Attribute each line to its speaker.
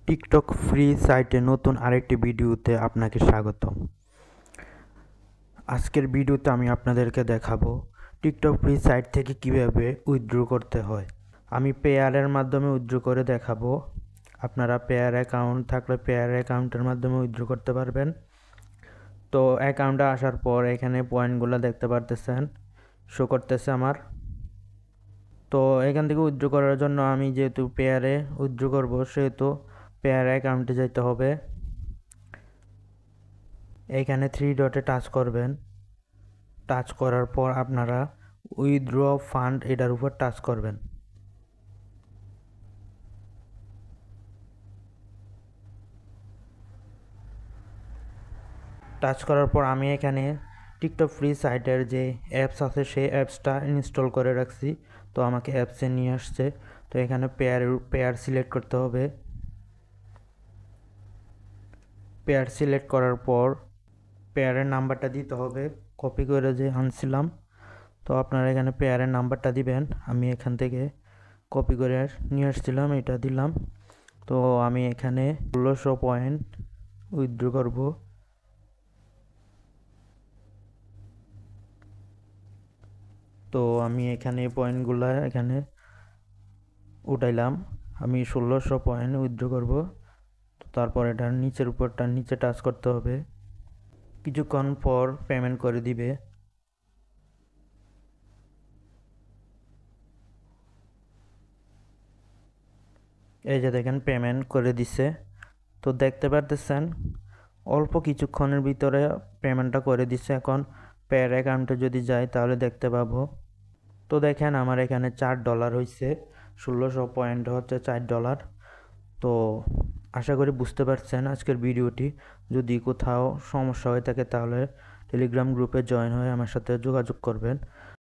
Speaker 1: TikTok free সাইটে নতুন আরেকটি ভিডিওতে আপনাকে স্বাগতম। আজকের ভিডিওতে আমি আপনাদেরকে দেখাবো টিকটক ফ্রি সাইট থেকে কিভাবে উইথড্র করতে হয়। আমি পেয়ারের মাধ্যমে উইথড্র করে দেখাবো। আপনারা পেয়ার অ্যাকাউন্ট থাকলে পেয়ার অ্যাকাউন্টের মাধ্যমে উইথড্র করতে পারবেন। তো অ্যাকাউন্টে আসার পর এখানে পয়েন্টগুলো দেখতে পারতেছেন, শো করতেছে আমার। তো এখান থেকে উইথড্র করার জন্য আমি যেহেতু পেয়ারে উইথড্র করব সেহেতু পেয়ার অ্যাকাউন্টে যেতে হবে। এইখানে থ্রি ডটে টাচ করবেন। টাচ করার পর আপনারা উইথড্র ফান্ড এটার উপর টাচ করবেন। টাচ করার পর আমি এখানে টিকটক ফ্রি সাইটের যে অ্যাপস আছে সেই অ্যাপসটা ইনস্টল করে রাখছি। তো আমাকে অ্যাপসে নিয়ে আসছে। তো এখানে পেয়ার সিলেক্ট করতে হবে। পেয়ার সিলেক্ট করার পর পেয়ারের নাম্বারটা দিতে হবে, কপি করে যে আনছিলাম। তো আপনারা এখানে পেয়ারের নাম্বারটা দিবেন। আমি এখান থেকে কপি করে নিয়ে আসছিলাম, এটা দিলাম। তো আমি এখানে 1600 পয়েন্ট উইথড্র করব। তো আমি এখানে পয়েন্টগুলো এখানে উঠাইলাম। আমি 1600 পয়েন্ট উইথড্র করব। তো তারপর এটার নিচের উপরটা নিচে টাচ করতে হবে। কিছুক্ষণ পর পেমেন্ট করে দিবে। এই যে দেখেন পেমেন্ট করে দিছে। তো দেখতে পারতেছেন অল্প কিছুক্ষণের ভিতরে পেমেন্টটা করে দিছে। এখন পেয়ার অ্যাকাউন্টে যদি যাই তাহলে দেখতে পাবো। তো দেখেন আমার এখানে $4 হয়েছে, 1600 পয়েন্ট হচ্ছে $4। তো আশা করি বুঝতে পারছেন আজকের ভিডিওটি। যদি কোথাও সমস্যা হয়ে থাকে তাহলে টেলিগ্রাম গ্রুপে জয়েন হয়ে আমার সাথে যোগাযোগ করবেন।